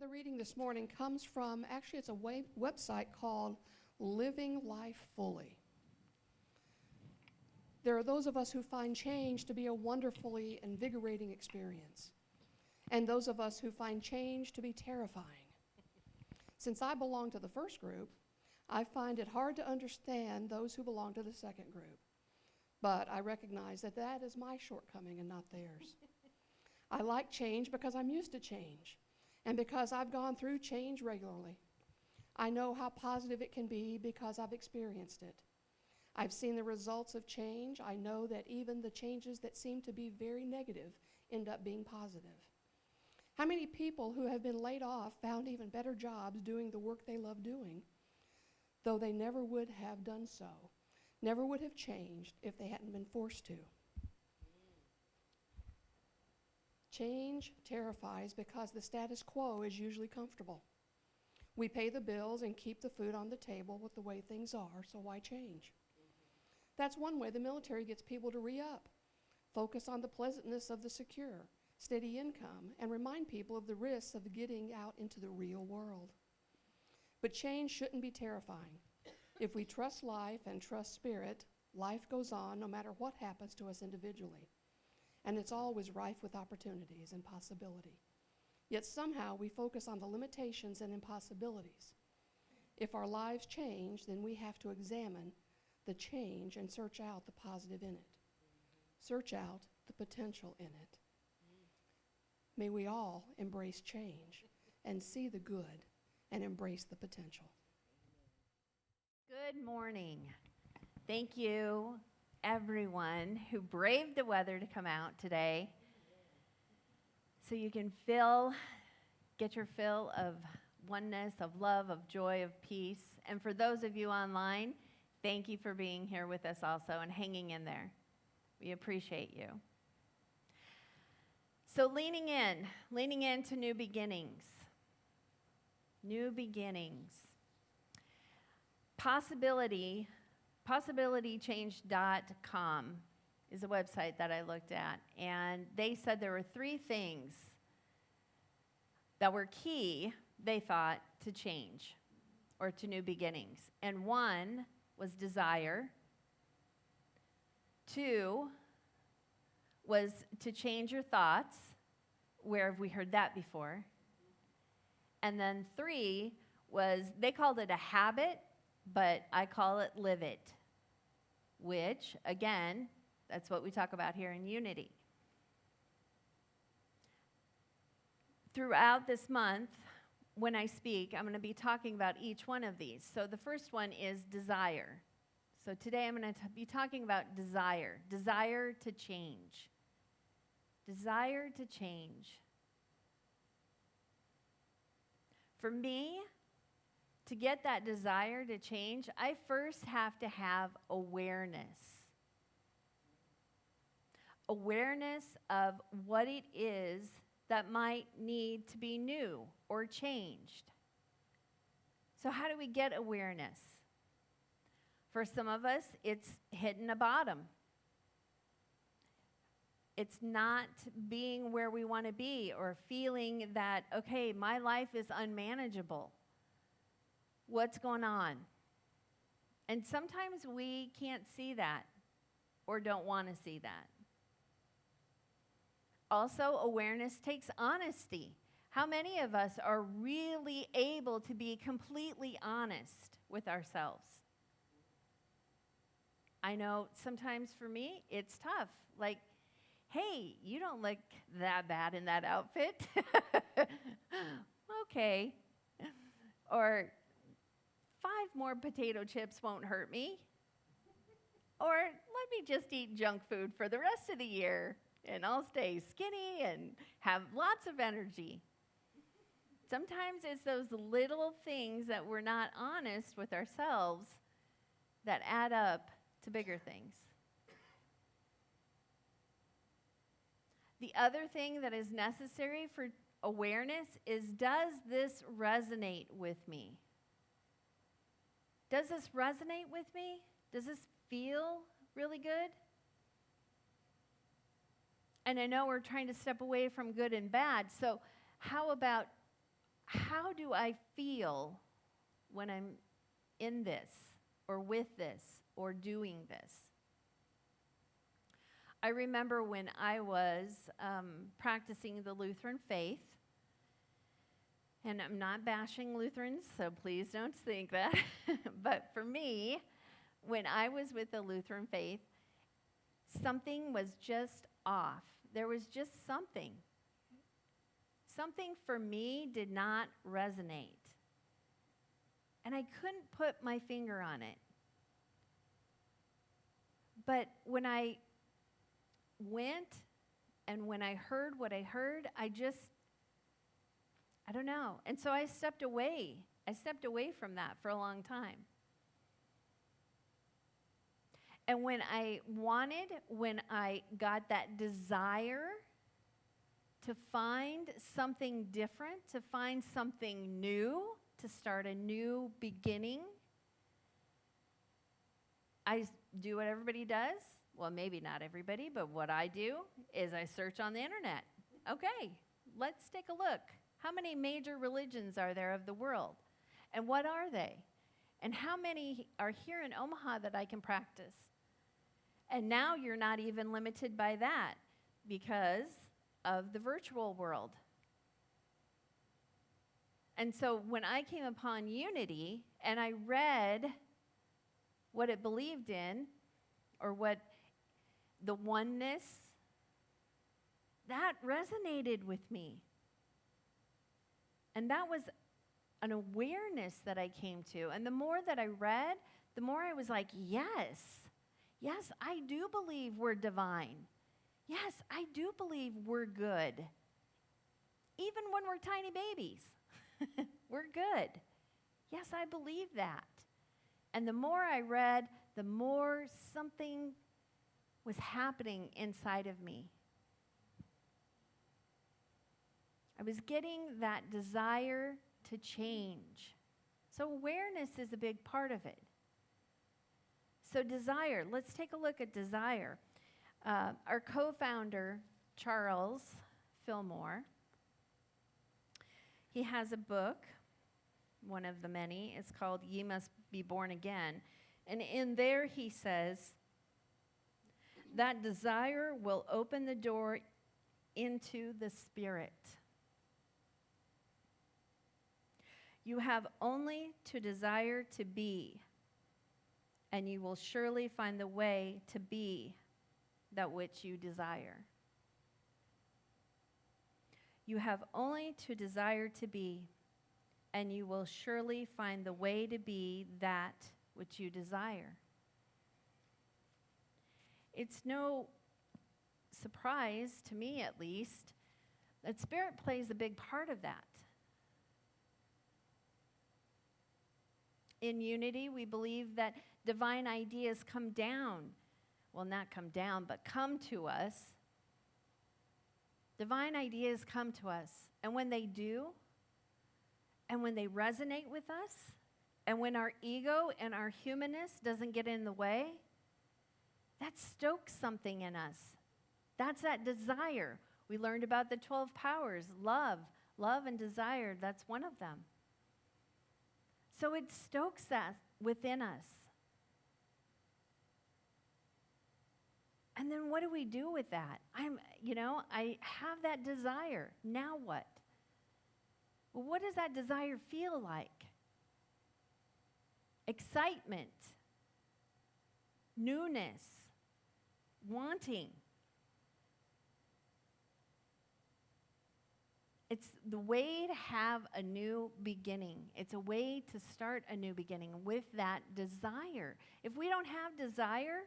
the reading this morning comes from, actually, it's a website called Living Life Fully. There are those of us who find change to be a wonderfully invigorating experience, and those of us who find change to be terrifying. Since I belong to the first group, I find it hard to understand those who belong to the second group. But I recognize that that is my shortcoming and not theirs. I like change because I'm used to change, and because I've gone through change regularly. I know how positive it can be because I've experienced it. I've seen the results of change. I know that even the changes that seem to be very negative end up being positive. How many people who have been laid off found even better jobs doing the work they love doing, though they never would have done so, never would have changed if they hadn't been forced to? Change terrifies because the status quo is usually comfortable. We pay the bills and keep the food on the table with the way things are, so why change? That's one way the military gets people to re-up, focus on the pleasantness of the secure, steady income, and remind people of the risks of getting out into the real world. But change shouldn't be terrifying. If we trust life and trust spirit, life goes on no matter what happens to us individually. And it's always rife with opportunities and possibility. Yet somehow we focus on the limitations and impossibilities. If our lives change, then we have to examine the change and search out the positive in it. Search out the potential in it. May we all embrace change and see the good and embrace the potential. Good morning. Thank you, everyone who braved the weather to come out today so you can get your fill of oneness, of love, of joy, of peace. And for those of you online, thank you for being here with us also and hanging in there. We appreciate you. So leaning into new beginnings. New beginnings. Possibilitychange.com is a website that I looked at, and they said there were 3 things that were key, they thought, to change or to new beginnings. And 1 was desire. 2 was to change your thoughts. Where have we heard that before? And then 3 was, they called it a habit, but I call it live it, which, again, that's what we talk about here in Unity. Throughout this month, when I speak, I'm going to be talking about each one of these. So the first one is desire. So today I'm going to be talking about desire to change. Desire to change. For me, to get that desire to change, I first have to have awareness. Awareness of what it is that might need to be new or changed. So how do we get awareness? For some of us, it's hitting a bottom. It's not being where we want to be or feeling that, okay, my life is unmanageable. What's going on? And sometimes we can't see that or don't want to see that. Also, awareness takes honesty. How many of us are really able to be completely honest with ourselves? I know sometimes for me, it's tough. Like, hey, you don't look that bad in that outfit. Okay. Or 5 more potato chips won't hurt me. Or let me just eat junk food for the rest of the year and I'll stay skinny and have lots of energy. Sometimes it's those little things that we're not honest with ourselves that add up to bigger things. The other thing that is necessary for awareness is, does this resonate with me? Does this resonate with me? Does this feel really good? And I know we're trying to step away from good and bad, so how about how do I feel when I'm in this or with this or doing this? I remember when I was practicing the Lutheran faith, and I'm not bashing Lutherans, so please don't think that. But for me, when I was with the Lutheran faith, something was just off. There was just something. Something for me did not resonate. And I couldn't put my finger on it. But when I went and when I heard what I heard, I don't know. And so I stepped away. I stepped away from that for a long time. And when I got that desire to find something different, to find something new, to start a new beginning, I do what everybody does. Well, maybe not everybody, but what I do is I search on the internet. Okay, let's take a look. How many major religions are there of the world? And what are they? And how many are here in Omaha that I can practice? And now you're not even limited by that because of the virtual world. And so when I came upon Unity and I read what it believed in, or what the oneness, that resonated with me. And that was an awareness that I came to. And the more that I read, the more I was like, yes, I do believe we're divine. Yes, I do believe we're good. Even when we're tiny babies, we're good. Yes, I believe that. And the more I read, the more something was happening inside of me. I was getting that desire to change. So awareness is a big part of it. So desire, let's take a look at desire. Our co-founder, Charles Fillmore, he has a book, one of the many. It's called Ye Must Be Born Again. And in there he says, that desire will open the door into the Spirit. You have only to desire to be, and you will surely find the way to be that which you desire. You have only to desire to be, and you will surely find the way to be that which you desire. It's no surprise, to me at least, that Spirit plays a big part of that. In Unity, we believe that divine ideas come down. Well, not come down, but come to us. Divine ideas come to us. And when they do, and when they resonate with us, and when our ego and our humanness doesn't get in the way, that stokes something in us. That's that desire. We learned about the 12 powers, love and desire. That's one of them. So it stokes that within us. And then what do we do with that? I have that desire. Now what? Well, what does that desire feel like? Excitement, newness, wanting. It's the way to have a new beginning. It's a way to start a new beginning with that desire. If we don't have desire,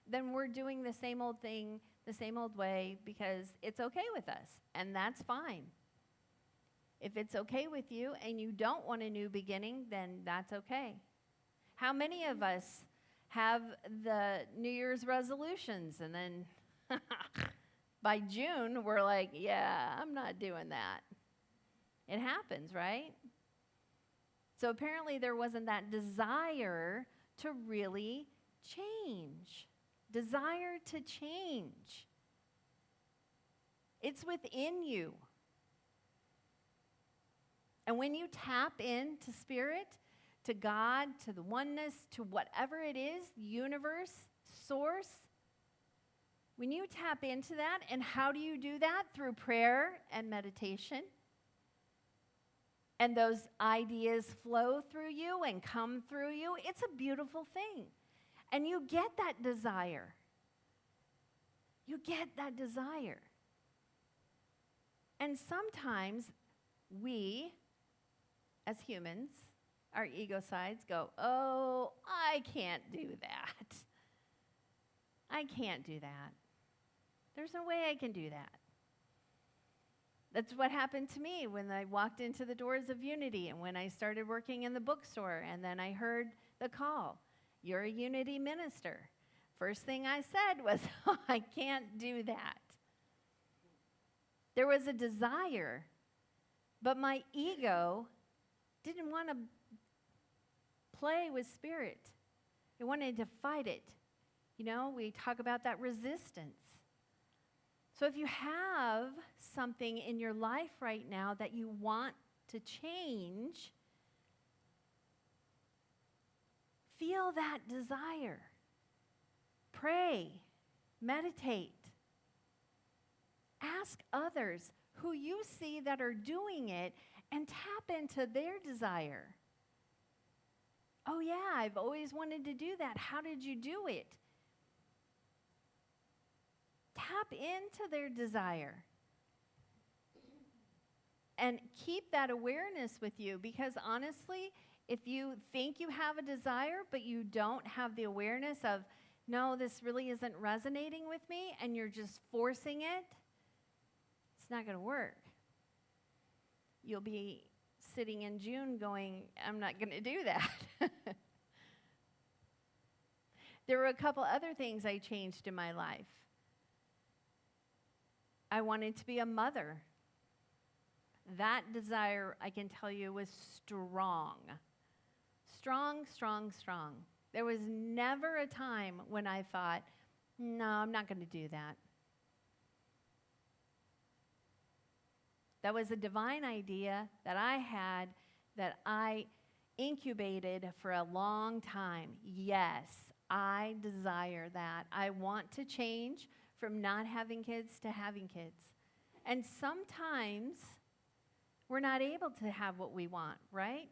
then we're doing the same old thing, the same old way, because it's okay with us, and that's fine. If it's okay with you and you don't want a new beginning, then that's okay. How many of us have the New Year's resolutions, and then by June, we're like, yeah, I'm not doing that. It happens, right? So apparently there wasn't that desire to really change. Desire to change. It's within you. And when you tap into spirit, to God, to the oneness, to whatever it is, universe, source, when you tap into that, and how do you do that? Through prayer and meditation. And those ideas flow through you and come through you. It's a beautiful thing. And you get that desire. You get that desire. And sometimes we, as humans, our ego sides go, oh, I can't do that. I can't do that. There's no way I can do that. That's what happened to me when I walked into the doors of Unity and when I started working in the bookstore, and then I heard the call, you're a Unity minister. First thing I said was, oh, I can't do that. There was a desire, but my ego didn't want to play with spirit. It wanted to fight it. You know, we talk about that resistance. So if you have something in your life right now that you want to change, feel that desire. Pray, meditate. Ask others who you see that are doing it and tap into their desire. Oh yeah, I've always wanted to do that. How did you do it? Tap into their desire. And keep that awareness with you, because honestly, if you think you have a desire, but you don't have the awareness of, no, this really isn't resonating with me, and you're just forcing it, it's not going to work. You'll be sitting in June going, I'm not going to do that. There were a couple other things I changed in my life. I wanted to be a mother. That desire, I can tell you, was strong. Strong, strong, strong. There was never a time when I thought, no, I'm not going to do that. That was a divine idea that I had, that I incubated for a long time. Yes, I desire that. I want to change from not having kids to having kids. And sometimes we're not able to have what we want, right?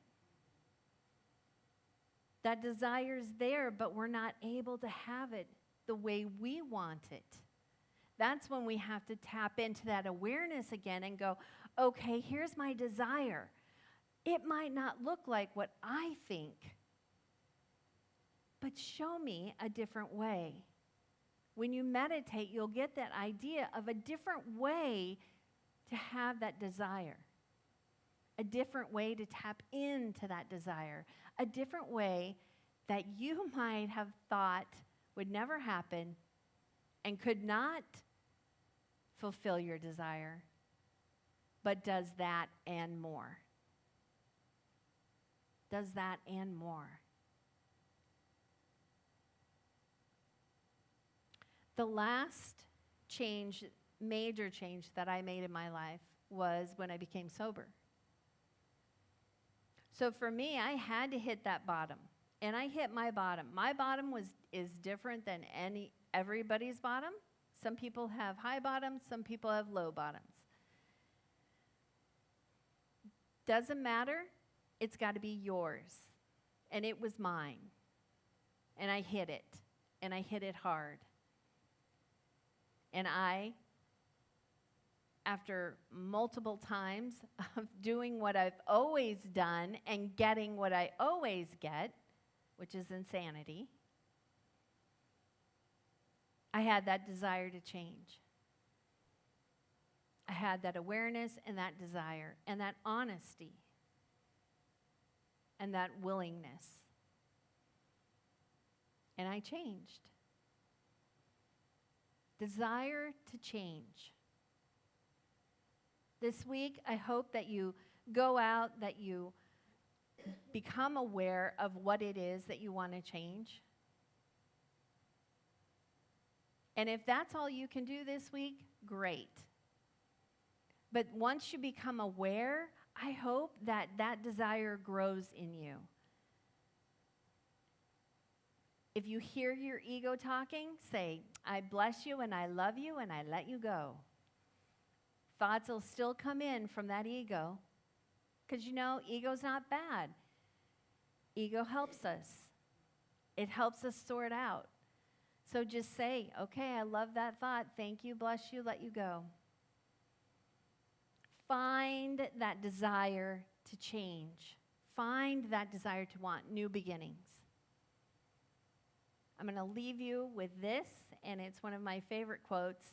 That desire's there, but we're not able to have it the way we want it. That's when we have to tap into that awareness again and go, okay, here's my desire. It might not look like what I think, but show me a different way. When you meditate, you'll get that idea of a different way to have that desire, a different way to tap into that desire, a different way that you might have thought would never happen and could not fulfill your desire, but does that and more. Does that and more. The last change, major change that I made in my life was when I became sober. So for me, I had to hit that bottom, and I hit my bottom. My bottom is different than everybody's bottom. Some people have high bottoms, some people have low bottoms. Doesn't matter, it's got to be yours. And it was mine. And I hit it, and I hit it hard. And I, after multiple times of doing what I've always done and getting what I always get, which is insanity, I had that desire to change. I had that awareness and that desire and that honesty and that willingness. And I changed. Desire to change. This week, I hope that you go out, that you become aware of what it is that you want to change. And if that's all you can do this week, great. But once you become aware, I hope that that desire grows in you. If you hear your ego talking, say, I bless you and I love you and I let you go. Thoughts will still come in from that ego because ego's not bad. Ego helps us. It helps us sort out. So just say, okay, I love that thought. Thank you, bless you, let you go. Find that desire to change. Find that desire to want new beginnings. I'm going to leave you with this, and it's one of my favorite quotes.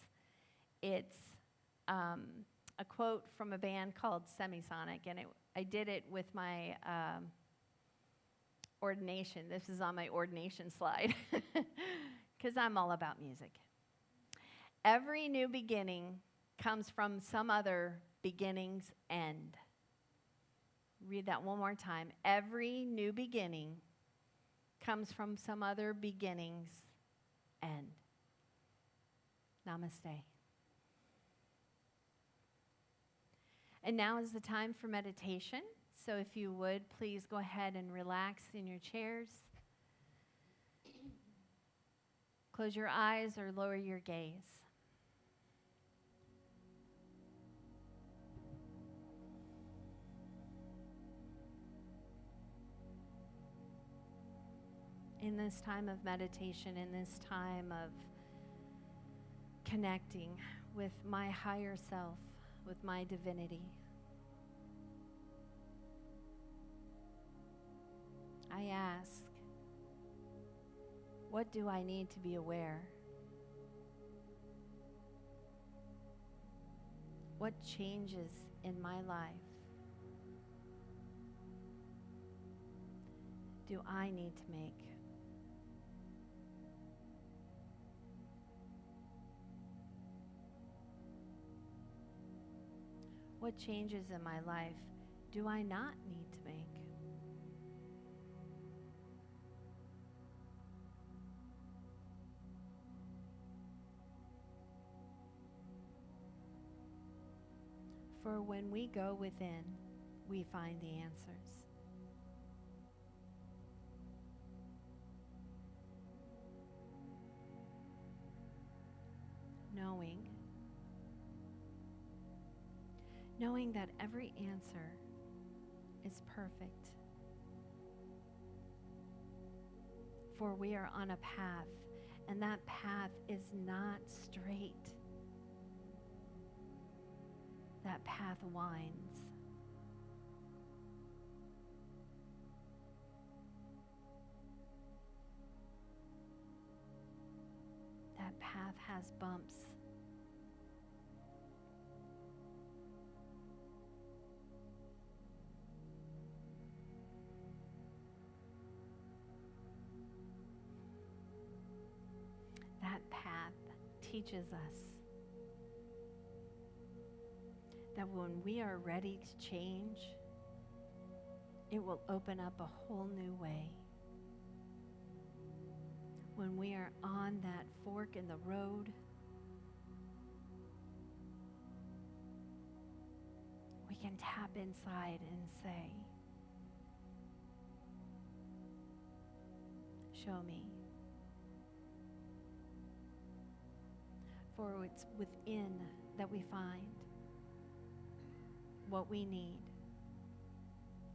It's a quote from a band called Semisonic, and I did it with my ordination. This is on my ordination slide because I'm all about music. Every new beginning comes from some other beginning's end. Read that one more time. Every new beginning comes from some other beginning's end. Namaste. And now is the time for meditation. So if you would, please go ahead and relax in your chairs. Close your eyes or lower your gaze. In this time of meditation, in this time of connecting with my higher self, with my divinity, I ask, what do I need to be aware? What changes in my life do I need to make? What changes in my life do I not need to make? For when we go within, we find the answers. Knowing that every answer is perfect. For we are on a path, and that path is not straight. That path winds. That path has bumps. That path teaches us that when we are ready to change, it will open up a whole new way. When we are on that fork in the road, we can tap inside and say, show me. For it's within that we find what we need.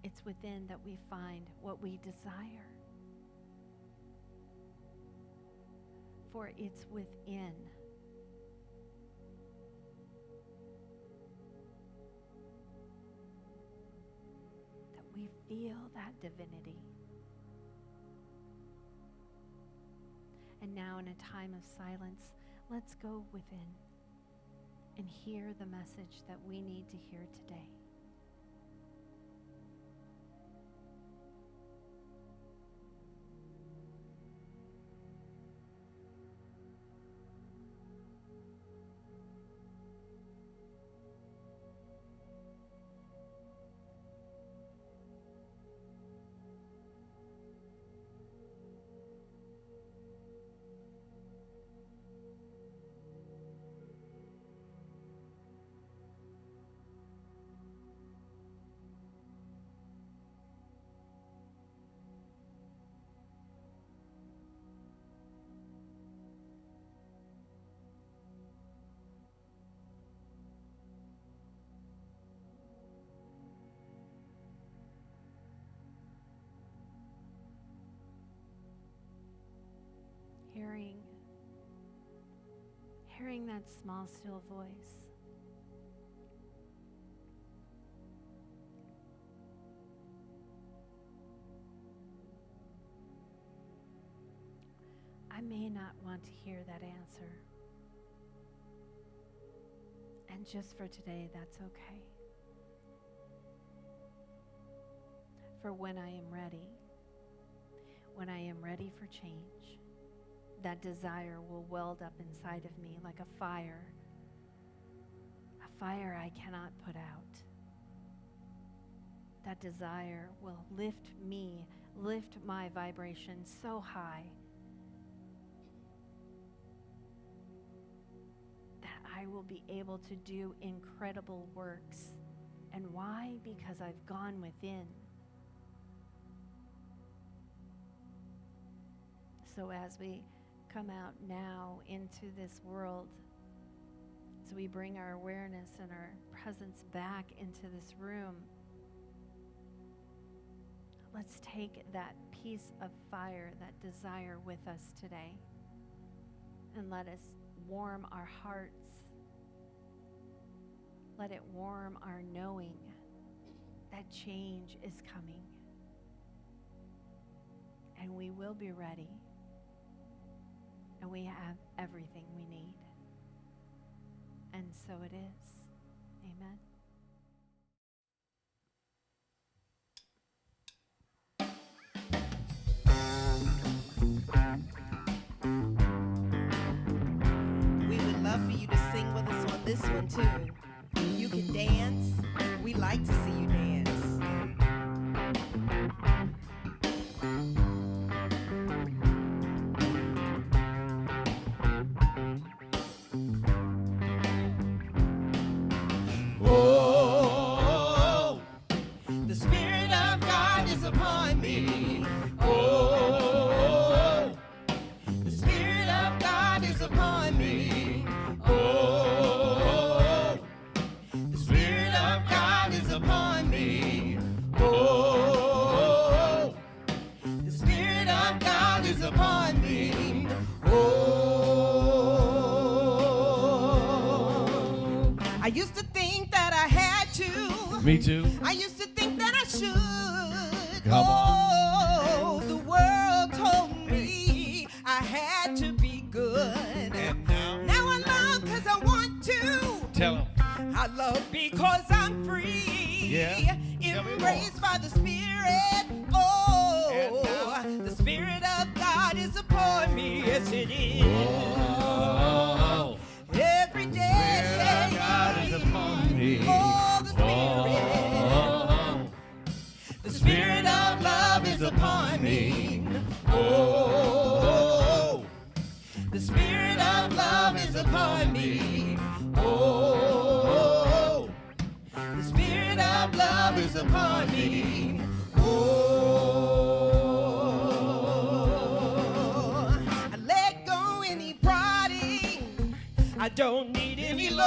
It's within that we find what we desire. For it's within that we feel that divinity. And now, in a time of silence, let's go within and hear the message that we need to hear today. hearing that small, still voice. I may not want to hear that answer. And just for today, that's okay. For when I am ready for change, that desire will weld up inside of me like a fire I cannot put out. That desire will lift my vibration so high that I will be able to do incredible works. And why? Because I've gone within. So as we come out now into this world, so we bring our awareness and our presence back into this room, let's take that piece of fire, that desire with us today, and let us warm our hearts. Let it warm our knowing that change is coming. And we will be ready. And we have everything we need. And so it is. Amen. We would love for you to sing with us on this one too. You can dance. We like to see you dance. Oh, the Spirit of God is upon me. Oh, the Spirit of God is upon me. Oh, the Spirit of God is upon me. Oh, the Spirit of God is upon me. Oh, I used to think that I had to. Me too. I used to think that I should. Come Oh, the world told me I had to be good. And now I love because I want to. tell them. I love because I'm free. Yeah. Tell me Embraced more. by the Spirit. Oh, And the Spirit of God is upon me. Yes, it is. Oh, Every day. Spirit of God is upon me. Oh, the Spirit. Oh, The Spirit of love is upon me. Oh, the Spirit of love is upon me. Oh, the Spirit of love is upon me. Oh, I let go any prodding. I don't need any love.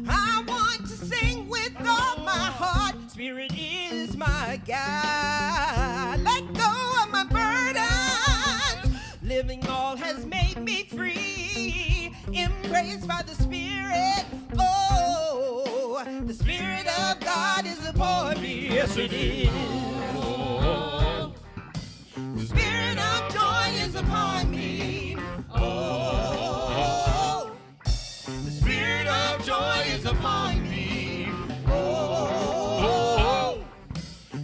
I want to sing with all my heart. Spirit is my guide. Let go of my burdens. Living all has made me free. Embraced by the Spirit. Oh, the Spirit of God is upon me. Yes, it is. The Spirit of joy is upon me. Oh, the Spirit of joy is upon me. Oh,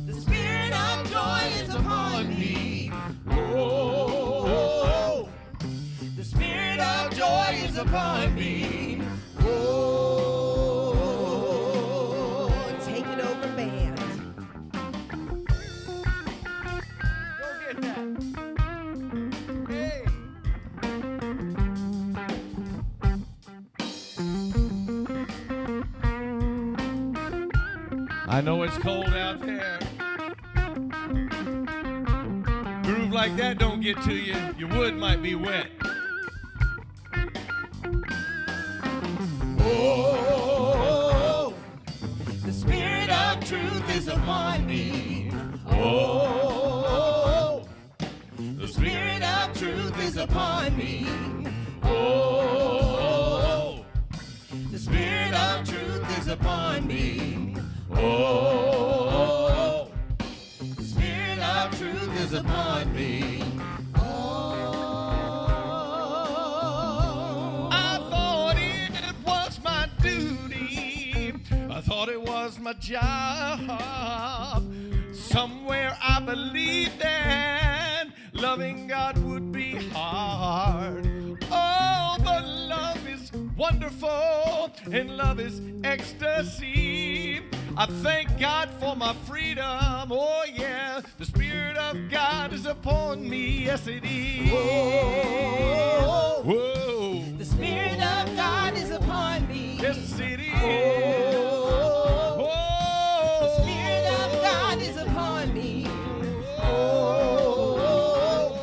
the Spirit of joy is upon me. Oh, the Spirit of joy is upon me. Oh, take it over, band. go get that. Hey. I know it's cold out there. Groove like that don't get to you. Your wood might be wet. Oh, the Spirit of truth is upon me. Oh, the Spirit of truth is upon me. Oh, Oh, The Spirit of truth is upon me. oh, The Spirit of truth is upon me. I thought it was my duty. I thought it was my job. Somewhere I believed that loving God would be hard. Oh, but love is wonderful and love is ecstasy. I thank God for my freedom. Oh, yeah. The Spirit of God is upon me. Yes, it is. Whoa. Whoa. The Spirit of God is upon me. Yes, it is. Oh. Oh. The Spirit of God is upon me. Oh.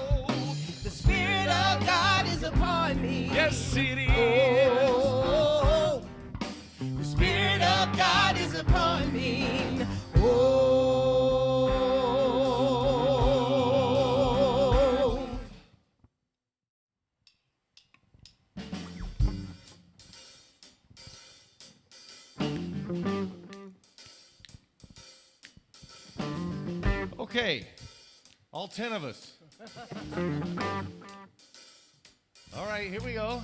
The Spirit of God is upon me. Yes, it is. Oh. The Spirit of God is upon me. Oh. Okay, all 10 of us. All right, here we go.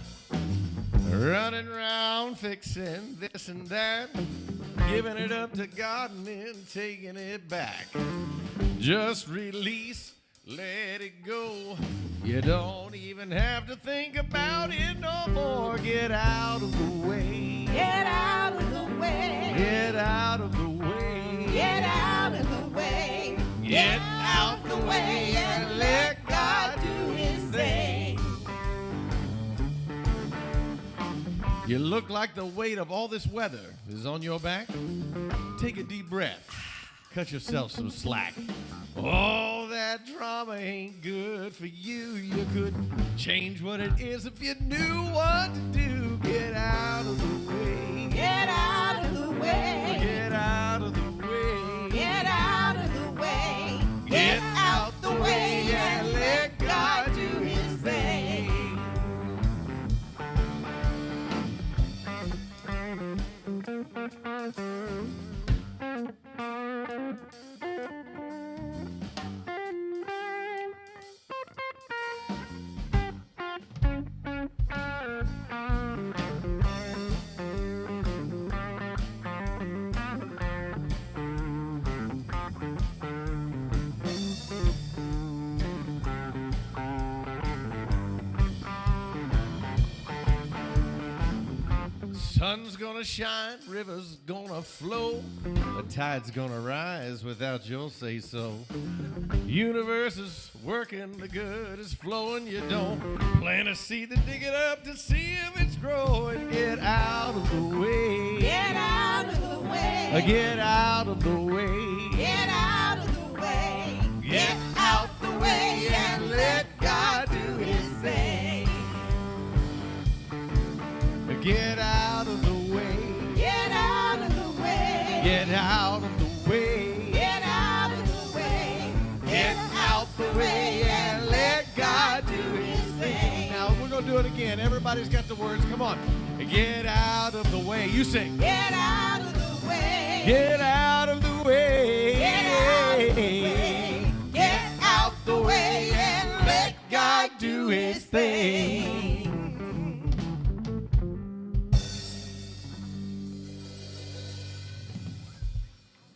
Running around, fixing this and that, giving it up to God and then taking it back. Just release, let it go. You don't even have to think about it no more. Get out of the way. Get out of the way. Get out of the way. Get out of the way. Get out the way and let God do his thing. You look like the weight of all this weather is on your back. Take a deep breath. Cut yourself some slack. All that drama ain't good for you. You could change what it is if you knew what to do. Get out of the way. Get out of the way. Get out of the way. Get out of the way. Get out the way and let God do his thing. Sun's gonna shine, river's gonna flow, the tide's gonna rise without your say so. Universe is working, the good is flowing. You don't plant a seed and dig it up to see if it's growing. Get out of the way. Get out of the way. Get out of the way. Get out of the way. Get out the way and let God do his thing. Get out of the way. Get out of the way. Get out of the way. Get out of the way. Get out the way and let God do his thing. Now we're going to do it again. Everybody's got the words. Come on. Get out of the way. You sing. Get out of the way. Get out of